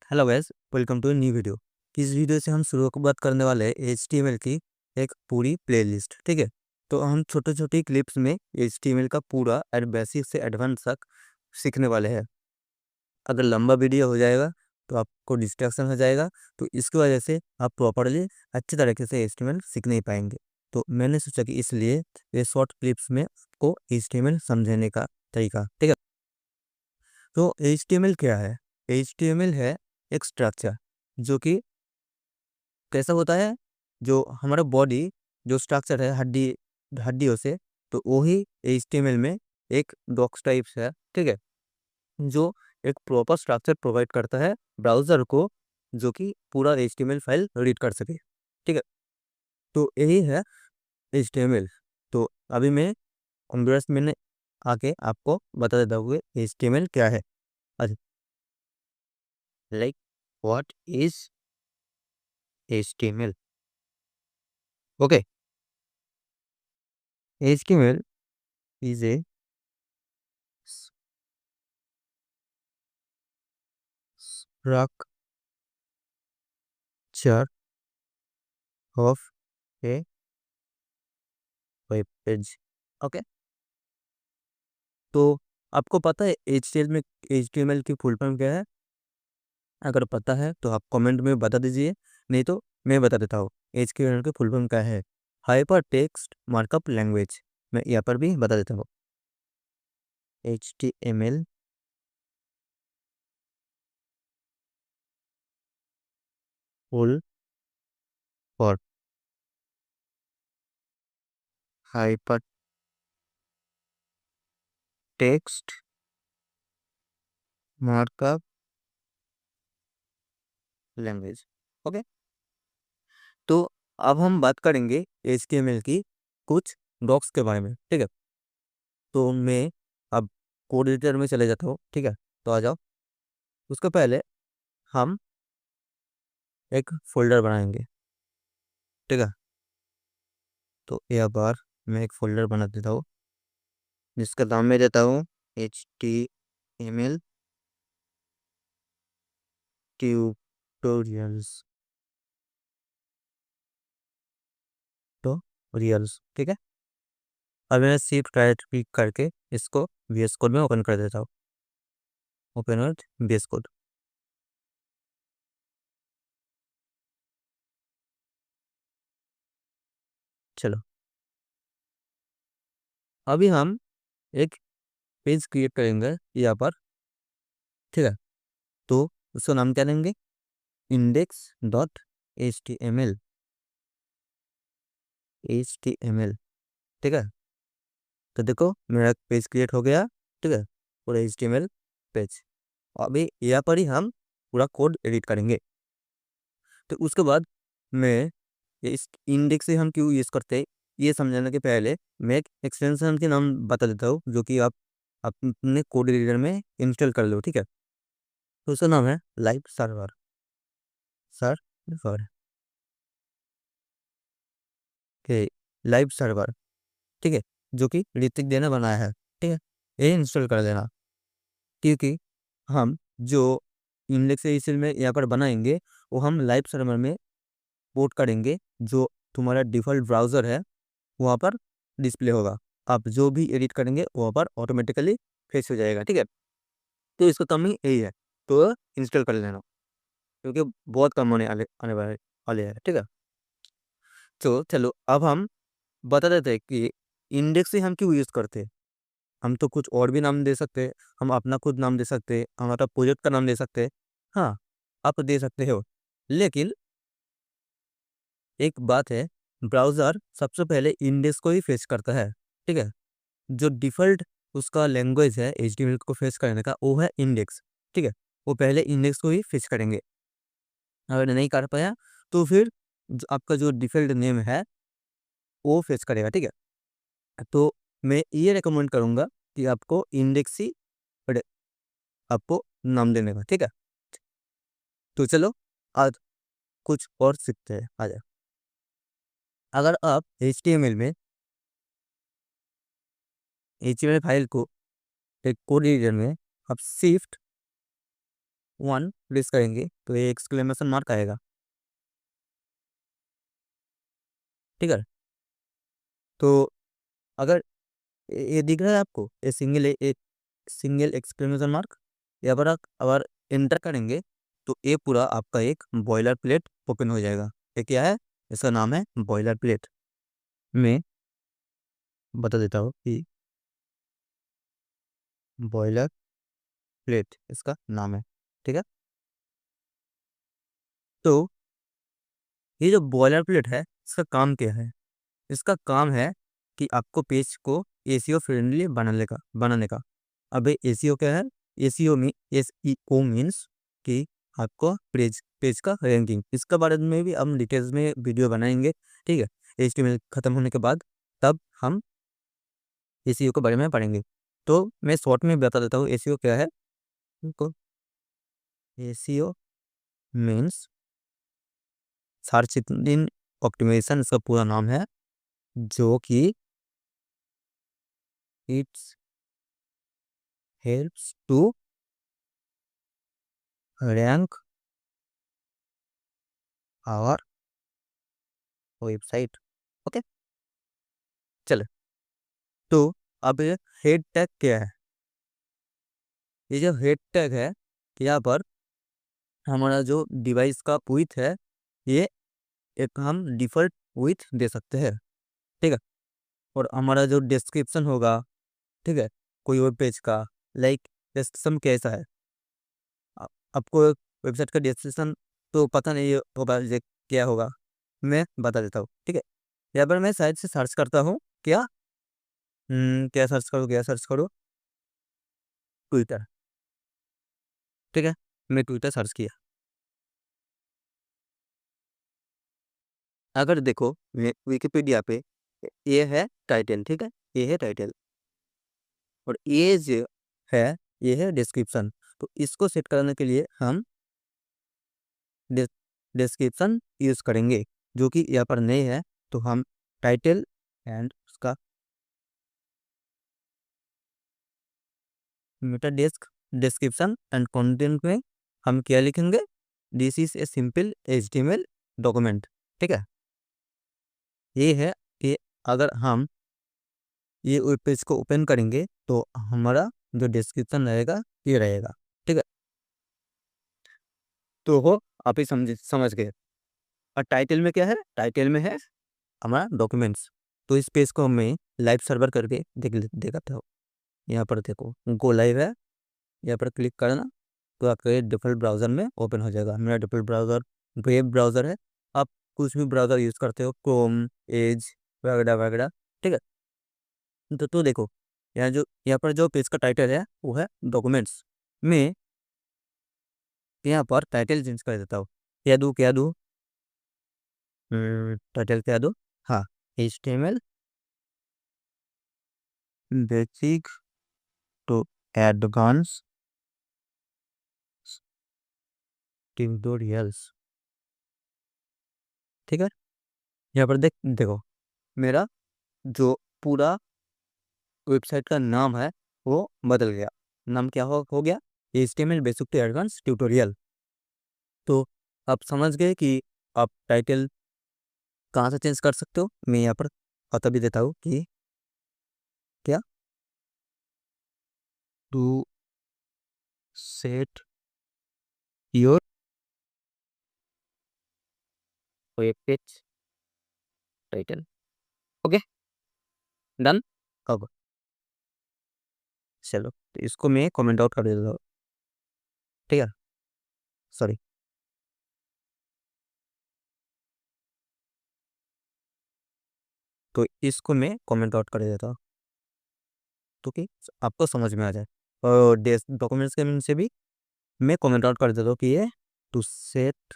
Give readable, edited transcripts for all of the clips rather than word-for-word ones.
Hello guys, welcome to new video. इस video से हम शुरुआत करने वाले हैं HTML की एक पूरी प्लेलिस्ट। ठीक है, तो हम छोटे छोटे क्लिप्स में HTML का पूरा बेसिक से एडवांस तक सीखने वाले हैं। अगर लंबा वीडियो हो जाएगा तो आपको डिस्ट्रैक्शन हो जाएगा, तो इसकी वजह से आप प्रॉपरली अच्छी तरीके से HTML सीख नहीं पाएंगे। तो मैंने सोचा कि इसलिए ये शॉर्ट क्लिप्स में आपको HTML समझने का तरीका। ठीक है, तो HTML क्या है? HTML है एक स्ट्रक्चर जो कि कैसा होता है, जो हमारा बॉडी जो स्ट्रक्चर है हड्डियों से, तो वही HTML में एक डॉक्स टाइप्स है। ठीक है, जो एक प्रॉपर स्ट्रक्चर प्रोवाइड करता है ब्राउज़र को, जो कि पूरा HTML फाइल रीड कर सके। ठीक है, तो यही है HTML। तो अभी मैं कंप्यूटर्स में आके आपको बता देता हूँ HTML क्या है। अच्छा, like what is HTML? Okay, HTML is a structure of a web page. Okay, तो आपको पता है HTML की फुल फॉर्म क्या है? अगर पता है तो आप कमेंट में बता दीजिए, नहीं तो मैं बता देता हूँ। HTML की फुल फॉर्म क्या है? Hyper text markup language. मैं यहाँ पर भी बता देता हूँ। HTML full form hyper text markup language. Okay, तो अब हम बात करेंगे HTML की कुछ डॉक्स के बारे में। ठीक है, तो मैं अब कोड एडिटर में चले जाता हूँ। ठीक है, तो आ जाओ। उसके पहले हम एक फोल्डर बनाएंगे। ठीक है, तो यह बार मैं एक फोल्डर बना देता हूँ, जिसका नाम मैं देता हूँ HTML ट्यूटोरियल्स। ठीक है, अब मैं शिफ्ट राइट क्लिक करके इसको VS कोड में ओपन कर देता हूँ। Open with VS code. चलो, अभी हम एक पेज क्रिएट करेंगे यहाँ पर। ठीक है, तो उसका नाम क्या देंगे? index.html। ठीक है, तो देखो मेरा पेज क्रिएट हो गया। ठीक है, पूरा HTML पेज। अभी यहाँ पर ही हम पूरा कोड एडिट करेंगे। तो उसके बाद मैं इस इंडेक्स से हम क्यों यूज़ करते हैं, ये समझाने के पहले मैं एक एक्सटेंशन के नाम बता देता हूँ, जो कि आप अपने कोड एडिटर में इंस्टॉल कर लो। ठीक है, तो उसका नाम है लाइव सर्वर। सर्वर के लाइव सर्वर। ठीक है, जो कि ऋतिक देने बनाया है। ठीक है, ये इंस्टॉल कर देना, क्योंकि हम जो इंडेक्स से में यहाँ पर बनाएंगे, वो हम लाइव सर्वर में पोर्ट करेंगे। जो तुम्हारा डिफ़ॉल्ट ब्राउज़र है वहाँ पर डिस्प्ले होगा। आप जो भी एडिट करेंगे वहाँ पर ऑटोमेटिकली फेच हो जाएगा। ठीक है, तो इसका कम ही यही है, तो इंस्टॉल कर लेना, क्योंकि बहुत कम होने आने वाले हैं। ठीक है, तो चलो अब हम बता देते हैं कि इंडेक्स से हम क्यों यूज़ करते हैं। हम तो कुछ और भी नाम दे सकते हैं, हम अपना खुद नाम दे सकते हैं, हमारा प्रोजेक्ट का नाम दे सकते हैं। हाँ, आप दे सकते हो, लेकिन एक बात है, ब्राउज़र सबसे पहले इंडेक्स को ही फेच करता है। ठीक है, जो डिफ़ॉल्ट उसका लैंग्वेज है HTML को फेच करने का, वो है इंडेक्स। ठीक है, वो पहले इंडेक्स को ही फेच करेंगे। अगर नहीं कर पाया तो फिर आपका जो डिफ़ॉल्ट नेम है वो फेच करेगा। ठीक है, तो मैं ये रिकमेंड करूँगा कि आपको इंडेक्स ही रे- आपको नाम देने का। ठीक है, तो चलो आज कुछ और सीखते हैं। आ जाए, अगर आप HTML फाइल को एक कोड एडिटर में आप शिफ्ट 1 प्रेस करेंगे तो ये एक्सक्लेमेशन मार्क आएगा, ठीक है। तो अगर ये दिख रहा है आपको, ये सिंगल एक्सक्लेमेशन मार्क, यहाँ पर आप अगर एंटर करेंगे तो ये पूरा आपका एक बॉयलर प्लेट ओपन हो जाएगा। ये क्या है? इसका नाम है बॉयलर प्लेट। मैं बता देता हूँ कि बॉयलर प्लेट इसका नाम है, ठीक है। तो ये जो बॉयलर प्लेट है इसका काम क्या है? इसका काम है कि आपको पेज को एसीओ फ्रेंडली बनाने का। अब एसीओ क्या है? एसीओ में एसईओ मीन्स कि आपको पेज पेज का रैंकिंग, इसके बारे में भी हम डिटेल्स में वीडियो बनाएंगे, ठीक है। एचटीएमएल खत्म होने के बाद तब हम एसीओ के बारे में पढ़ेंगे। तो मैं शॉर्ट में बता देता हूँ एसीओ क्या है। तो SEO means search engine optimization, इसका पूरा नाम है, जो कि it's helps to rank our website. Okay, चलो। तो अब ये हेड टैग क्या है? ये जो हेड टैग है, यहाँ पर हमारा जो डिवाइस का विड्थ है, ये एक हम डिफ़ॉल्ट विड्थ दे सकते हैं, ठीक है। और हमारा जो डिस्क्रिप्शन होगा, ठीक है, कोई वेब पेज का, लाइक डिस्क्रिप्शन कैसा है, आपको वेबसाइट का डिस्क्रिप्शन तो पता नहीं होगा ये क्या होगा, मैं बता देता हूँ, ठीक है। यहाँ पर मैं शायद से सर्च करता हूँ, क्या क्या सर्च करूँ? ट्विटर, ठीक है। मैं ट्विटर सर्च किया। अगर देखो विकिपीडिया पे ये है टाइटल, ठीक है, ये है टाइटल, और ये जो है ये है डिस्क्रिप्शन। तो इसको सेट करने के लिए हम डिस्क्रिप्शन यूज़ करेंगे, जो कि यहाँ पर नहीं है। तो हम टाइटल एंड उसका Meta desk description and content में हम क्या लिखेंगे? This is a simple HTML document, ठीक है। ये है कि अगर हम ये वेब पेज को ओपन करेंगे तो हमारा जो डिस्क्रिप्शन रहेगा ये रहेगा, ठीक है। तो हो आप ही समझ गए। और टाइटल में क्या है? टाइटल में है हमारा डॉक्यूमेंट्स। तो इस पेज को मैं लाइव सर्वर करके दिखाता हूँ। यहाँ पर देखो गो लाइव है, यहाँ पर क्लिक करना तो आपके डिफ़ॉल्ट ब्राउज़र में ओपन हो जाएगा। मेरा डिफ़ॉल्ट ब्राउज़र वेब ब्राउज़र है। आप कुछ भी ब्राउज़र यूज़ करते हो, क्रोम, एज वगैरह वगैरह, ठीक है। तो देखो यहाँ पर जो पेज का टाइटल है वो है डॉक्यूमेंट्स। मैं यहाँ पर टाइटल चेंज कर देता हूँ। क्या दूँ? टाइटल क्या दूँ? हाँ, HTML basic to advance tutorials, ठीक है। यहाँ पर देखो मेरा जो पूरा वेबसाइट का नाम है वो बदल गया। नाम क्या हो गया? HTML basic to advance tutorial. तो आप समझ गए कि आप टाइटल कहाँ से चेंज कर सकते हो। मैं यहाँ पर बता भी देता हूँ कि क्या, to set your web page title. Okay, done. अब चलो तो इसको मैं कमेंट आउट कर देता हूँ, ठीक है। सॉरी, तो इसको मैं कमेंट आउट कर देता हूँ तो कि आपको समझ में आ जाए। और डॉक्यूमेंट्स के मीन से भी मैं कमेंट आउट कर देता हूँ कि ये टू सेट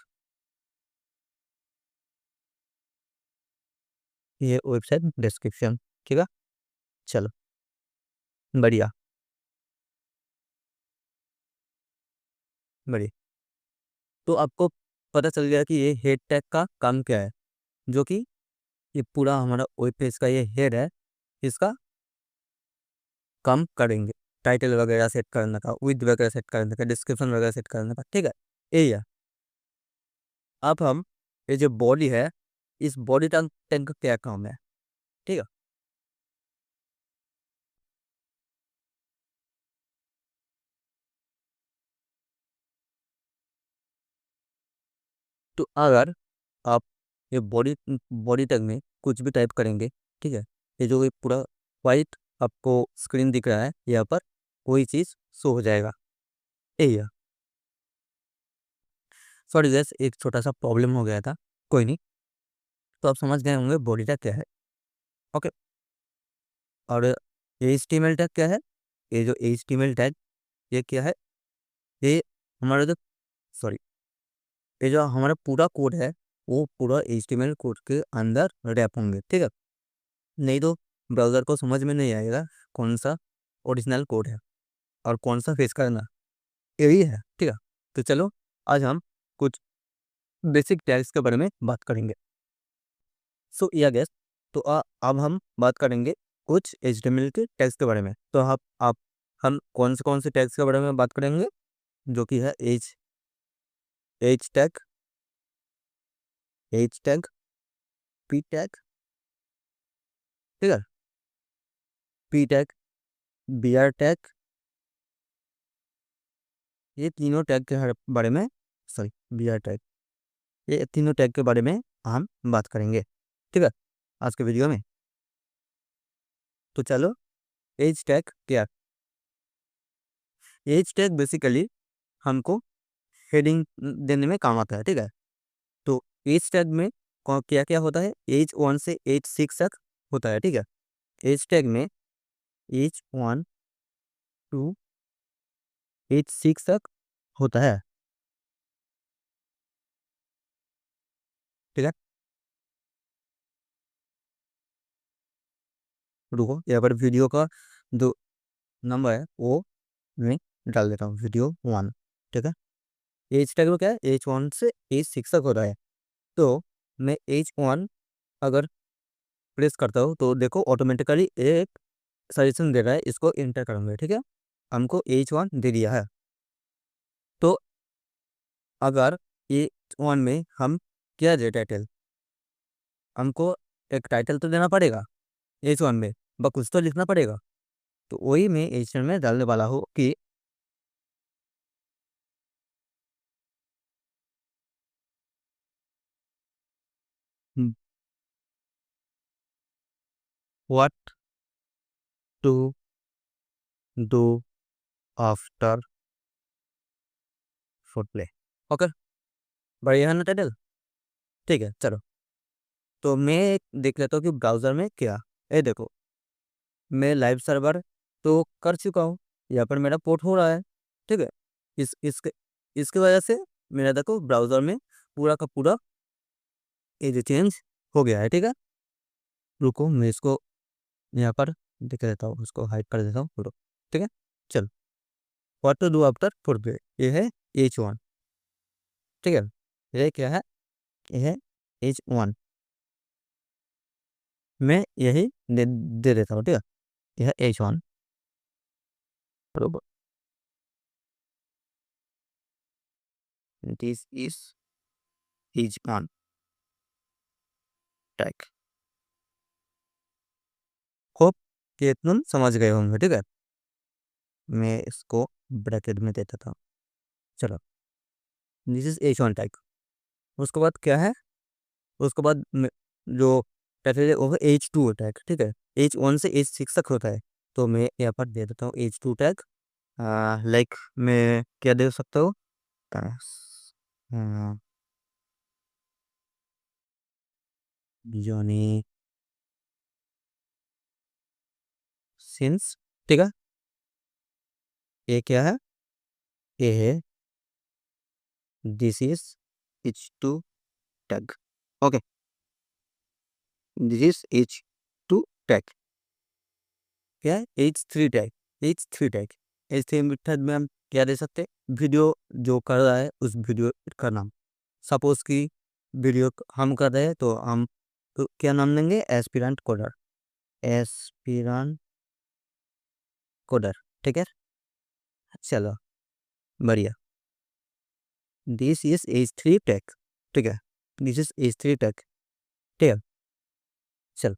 ये वेबसाइट डिस्क्रिप्शन, ठीक है। चलो, बढ़िया बढ़िया। तो आपको पता चल गया कि ये हेड टैग का काम क्या है, जो कि ये पूरा हमारा वेब पेज का ये हेड है, इसका काम करेंगे। टाइटल वगैरह सेट करने का, विद वगैरह सेट करने का, डिस्क्रिप्शन वगैरह सेट करने का, ठीक है, यही है। अब हम ये जो बॉडी है, इस बॉडी टैग टैग का क्या काम है, ठीक है। तो अगर आप ये बॉडी बॉडी टैग में कुछ भी टाइप करेंगे, ठीक है, ये जो ये पूरा वाइट आपको स्क्रीन दिख रहा है, यहाँ पर कोई चीज़ शो हो जाएगा, यही है। सॉरी गैस, एक छोटा सा प्रॉब्लम हो गया था, कोई नहीं। तो आप समझ गए होंगे बॉडी टैग क्या है, ओके। और ये HTML टैग क्या है, ये जो HTML टैग ये क्या है, ये हमारा जो सॉरी ये जो हमारा पूरा कोड है, वो पूरा HTML कोड के अंदर रैप होंगे, ठीक है। नहीं तो ब्राउज़र को समझ में नहीं आएगा कौन सा ओरिजिनल कोड है और कौन सा फेस करना, यही है, ठीक है। तो चलो आज हम कुछ बेसिक टैग्स के बारे में बात करेंगे। सो या गैस, तो अब हम बात करेंगे कुछ HTML के टैग्स के बारे में। तो आप हम कौन से टैग्स के बारे में बात करेंगे, जो कि है H tag, H tag, P tag, ठीक है, P tag, B R tag, ये तीनों टैग के बारे में, सॉरी बी आर टैग, ये तीनों टैग के बारे में हम बात करेंगे, ठीक है, आज के वीडियो में। तो चलो एज टैग क्या, एज टैग बेसिकली हमको हेडिंग देने में काम आता है, ठीक है। तो एज टैग में क्या क्या होता है, H1 से H6 तक होता है, ठीक है। एज टैग में H1 टू H6 तक होता है, ठीक है। रुको, यहाँ पर वीडियो का जो नंबर है वो मैं डाल देता हूँ, वीडियो 1, ठीक है। एज टैग में क्या है, H1 से H6 तक होता है। तो मैं H1 अगर प्रेस करता हूँ तो देखो ऑटोमेटिकली एक सजेशन दे रहा है, इसको इंटर करूँगा, ठीक है। हमको H1 दे दिया है। तो अगर H1 में हम क्या दे टाइटल, हमको एक टाइटल तो देना पड़ेगा H1 में, बस कुछ तो लिखना पड़ेगा। तो वही मैं H1 में डालने वाला हूँ कि what to do after foot play, okay, बढ़िया है ना टाइटल, ठीक है। चलो तो मैं देख लेता हूँ कि ब्राउज़र में क्या, ये देखो मैं लाइव सर्वर तो कर चुका हूँ, यहाँ पर मेरा पोर्ट हो रहा है, ठीक है। इसके इसकी वजह से मेरा देखो ब्राउज़र में पूरा का पूरा ये जो चेंज हो गया है, ठीक है। रुको मैं इसको यहाँ पर देख लेता हूँ, उसको हाइड कर देता हूँ पूरा, ठीक है। चल, what to do after foot play, ये है H1, ठीक है। ये क्या है, ये है H1, मैं यही दे देता हूँ, ठीक है। यह है H1, बरोबर, this is H1 tag. Hope कि तुम समझ गए होंगे, ठीक है। मैं इसको ब्रैकेट में देता था, चलो दिस इज H1 टैग। उसके बाद क्या है, उसके बाद जो टैग है वो है H2 टैग, ठीक है। H1 से H6 तक होता है, तो मैं यहाँ पर दे देता हूँ H2 टैग। लाइक मैं क्या दे सकता हूँ, जॉनी सिंस, ठीक है। ये क्या है, ये है this is H2 tag, okay, this is H2 tag. क्या है, H3 tag, H3 tag, H3 tag में हम क्या दे सकते हैं, वीडियो जो कर रहा है उस वीडियो का नाम। सपोज कि वीडियो हम कर रहे हैं तो हम तो क्या नाम देंगे, एस्पिरेंट कोडर, एस्पिरेंट कोडर, ठीक है, चलो बढ़िया। This is H three tag, ठीक है, this is H three tag, ठीक है। चलो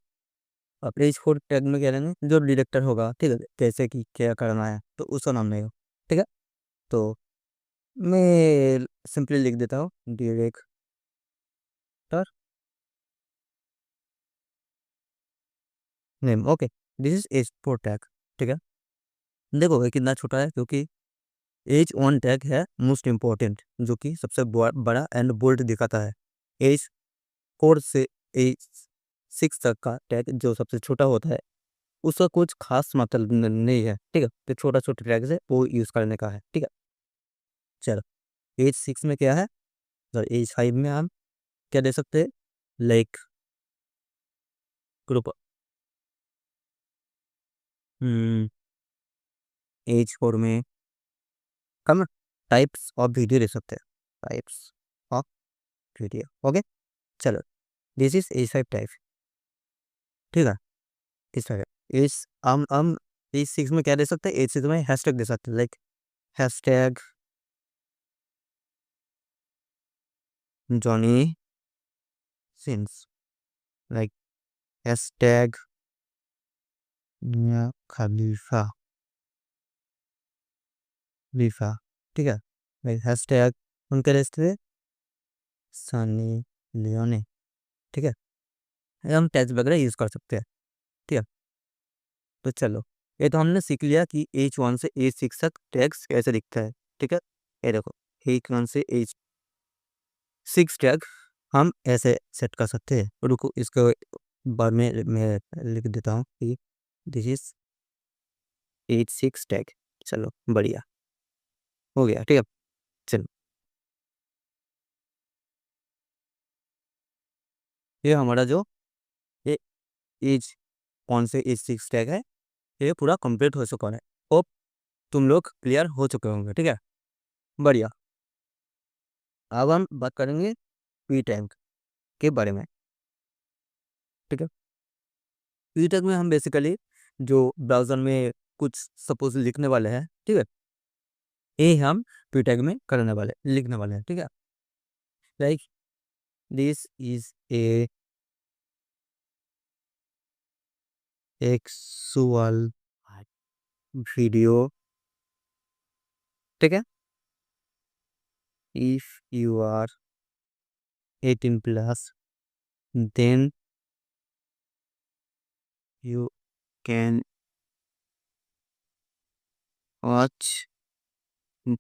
अब एच फोर टैग में क्या लेंगे, जो डिटेक्टर होगा, ठीक है, कैसे कि क्या करना है तो उसका नाम लेगा, ठीक है। तो मैं सिंपली लिख देता हूँ director name, okay. This is H four tag, ठीक है। देखो ये कितना छोटा है, क्योंकि एज वन टैग है मोस्ट इम्पोर्टेंट, जो कि सबसे बड़ा एंड बोल्ड दिखाता है। एज फोर से एज सिक्स तक का टैग जो सबसे छोटा होता है, उसका कुछ खास मतलब नहीं है, ठीक है। तो छोटा छोटा टैग है वो यूज़ करने का है, ठीक है। चलो एज सिक्स में क्या है, तो एज फाइव में हम क्या दे सकते हैं, लाइक ग्रुप। एज फोर में हम टाइप्स ऑफ वीडियो दे सकते हैं, टाइप्स ऑफ वीडियो, ओके। चलो this is H five type, ठीक है। इस तरह इस हम एज सिक्स में क्या दे सकते हैं, एज सिक्स में हैशटैग दे सकते हैं, like hashtag Johnny Sins, like hashtag Mia Khalifa Khalifa, ठीक है। लाइक हैशटैग उनके रेस्टे सनी लियोने, ठीक है। हम टैग्स वगैरह यूज़ कर सकते हैं, ठीक है। तो चलो ये तो हमने सीख लिया कि एज वन से एज सिक्स तक टैग्स कैसे दिखता है, ठीक है। ये देखो एज वन से एज सिक्स टैग हम ऐसे सेट कर सकते हैं, रुको इसको बाद में मैं लिख देता हूँ कि this is H six tag. चलो बढ़िया हो गया, ठीक है। चलो ये हमारा जो ये एज कौन से एज सिक्स टैग है, ये पूरा कंप्लीट हो चुका है। होप तुम लोग क्लियर हो चुके होंगे, ठीक है, बढ़िया। अब हम बात करेंगे पी टैग के बारे में, ठीक है। पी टैग में हम बेसिकली जो ब्राउज़र में कुछ सपोज लिखने वाले हैं, ठीक है, ये हम पी टैग में करने वाले लिखने वाले हैं, ठीक है। Like this is a actual video, ठीक है। If you are 18 plus then you can watch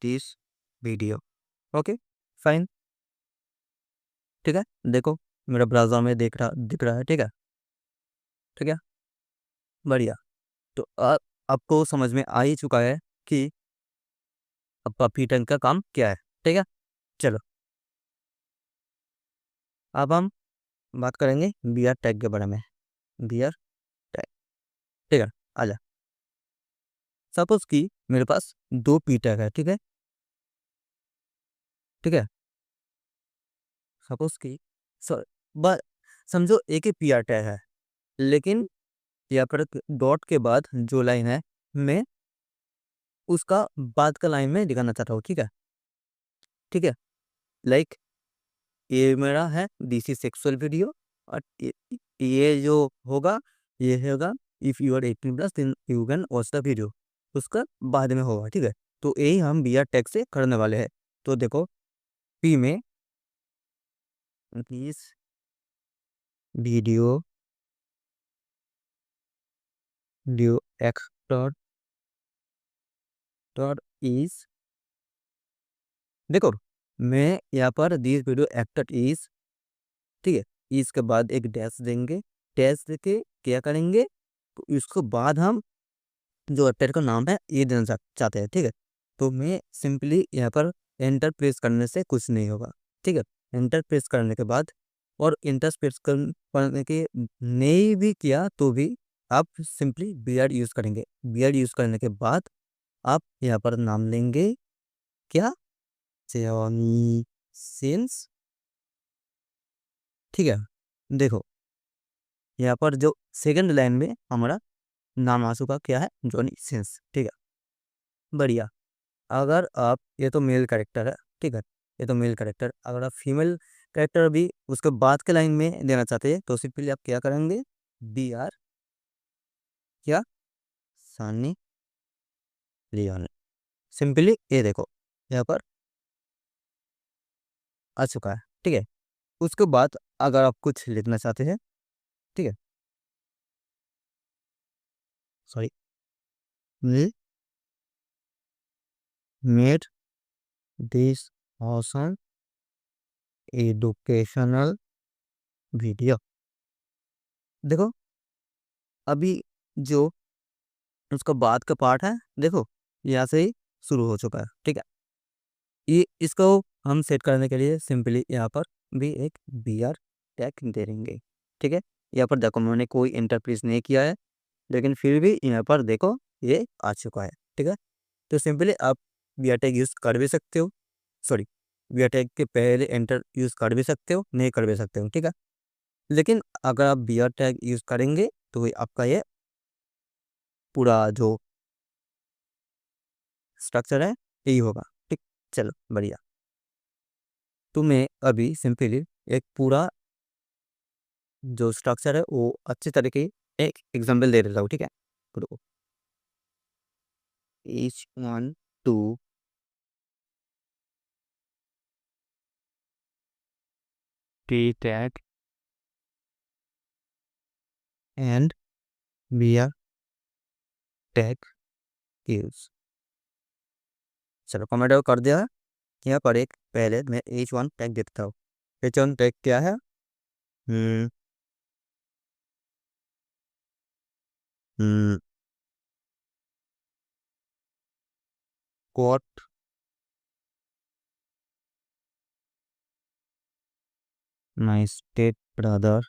this video, okay fine, ठीक है। देखो मेरा ब्राउज़र में दिख रहा है, ठीक है, ठीक है, बढ़िया। तो अब आपको समझ में आ ही चुका है कि आपका पी टैग का काम क्या है, ठीक है। चलो अब हम बात करेंगे बी आर टैग के बारे में, बी आर टैग, ठीक है। आजा सपोज कि मेरे पास दो पी टैग है, ठीक है, ठीक है। सपोज कि बस समझो एक ही पी आर टैग है, लेकिन यहाँ पर डॉट के बाद जो लाइन है, मैं उसका बाद का लाइन में दिखाना चाहता हूँ, ठीक है, ठीक है। लाइक ये मेरा है दिस इज सेक्सुअल वीडियो, और ये जो होगा ये होगा if you are 18 plus then you can watch the video, उसका बाद में होगा, ठीक है। तो यही हम बी आर टैग से करने वाले हैं। तो देखो पी में this video video actor dot is, देखो मैं यहाँ पर दिस वीडियो एक्टर इज, ठीक है, इसके बाद एक डैश देंगे, डैश देके क्या करेंगे, तो इसके बाद हम जो वेबसाइट का नाम है ये देना चाहते हैं, ठीक है। तो मैं सिंपली यहाँ पर एंटर प्रेस करने से कुछ नहीं होगा, ठीक है। एंटर प्रेस करने के बाद और एंटर प्रेस करने के नहीं भी किया तो भी आप सिंपली बी आर यूज़ करेंगे। बी आर यूज़ करने के बाद आप यहाँ पर नाम लेंगे क्या, सेवानी सेंस, ठीक है। देखो यहाँ पर जो सेकंड लाइन में हमारा नाम आ चुका क्या है, जॉनी सेंस, ठीक है। बढ़िया। अगर आप, ये तो मेल कैरेक्टर है, ठीक है, ये तो मेल कैरेक्टर, अगर आप फीमेल कैरेक्टर भी उसके बाद के लाइन में देना चाहते हैं तो सिंपली आप क्या करेंगे, बी आर क्या, सानी लियोन, सिंपली ये देखो यहाँ पर आ चुका है, ठीक है। उसके बाद अगर आप कुछ लिखना चाहते हैं, ठीक है, sorry, made this awesome educational video, देखो अभी जो उसका बाद का पार्ट है, देखो यहाँ से ही शुरू हो चुका है, ठीक है। ये इसको हम सेट करने के लिए सिंपली यहाँ पर भी एक बी आर टैग दे देंगे, ठीक है। यहाँ पर देखो मैंने कोई इंटरप्रेस नहीं किया है, लेकिन फिर भी यहाँ पर देखो ये आ चुका है, ठीक है। तो सिंपली आप बी आर टैग यूज़ कर भी सकते हो, सॉरी, बी आर टैग के पहले एंटर यूज़ कर भी सकते हो, नहीं कर भी सकते हो, ठीक है। लेकिन अगर आप बी आर टैग यूज़ करेंगे तो आपका ये पूरा जो स्ट्रक्चर है यही होगा, ठीक। चलो बढ़िया। तो मैं अभी सिंपली एक पूरा जो स्ट्रक्चर है वो अच्छी तरीके एक एग्जांपल दे देता हूँ, ठीक है। रुको, H1 2 T tag and VR tag use, चलो कमेंट कर दिया है। यहाँ पर एक पहले मैं H1 टैग देता हूँ। H1 टैग क्या है, hmm hmm quote my state brother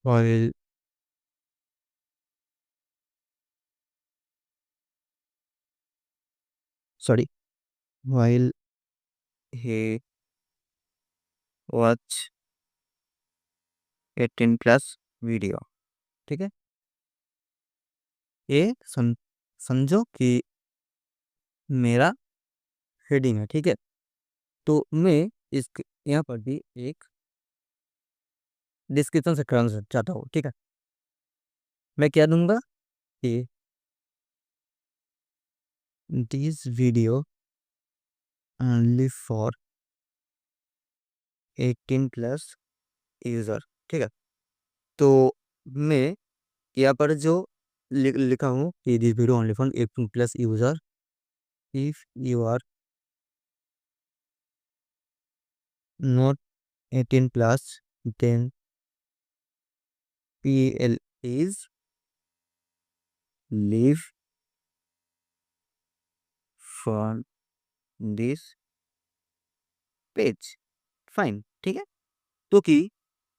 while sorry while he watch 18 plus video, ठीक है। ये समझो कि मेरा हेडिंग है, ठीक है। तो मैं इस यहाँ पर भी एक डिस्क्रिप्शन से करना चाहता हूँ, ठीक है। मैं क्या दूंगा कि this video only for 18 plus user, ठीक है। तो मैं यहाँ पर जो लिखा हूँ कि this video only for 18 plus user, if you are not 18 plus then PL is leave from this page, fine, ठीक है। तो कि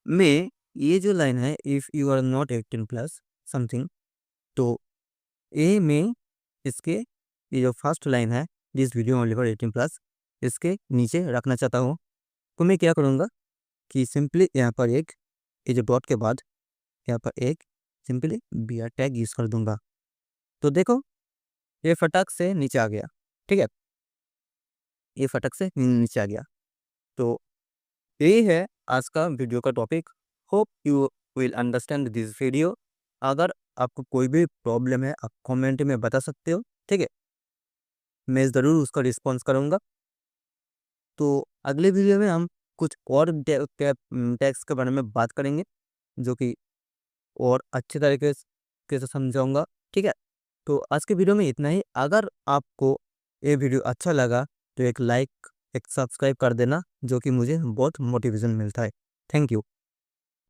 मैं ये जो लाइन है if you are not 18 plus something, तो ए में इसके ये जो फर्स्ट लाइन है this video only for 18 plus, इसके नीचे रखना चाहता हूँ। तो मैं क्या करूँगा कि सिंपली यहाँ पर एक ये जो डॉट के बाद यहाँ पर एक simply B R tag use कर दूंगा। तो देखो ये फटाक से नीचे आ गया, ठीक है, ये फटक से नीचे आ गया। तो यही है आज का वीडियो का topic. Hope you will understand this video. अगर आपको कोई भी प्रॉब्लम है आप कमेंट में बता सकते हो, ठीक है, मैं ज़रूर उसका रिस्पॉन्स करूँगा। तो अगले वीडियो में हम कुछ और टैक्स के बारे में बात करेंगे, जो कि और अच्छे तरीके से समझाऊंगा, ठीक है। तो आज के वीडियो में इतना ही। अगर आपको ये वीडियो अच्छा लगा तो एक लाइक, एक सब्सक्राइब कर देना, जो कि मुझे बहुत मोटिवेशन मिलता है। Thank you.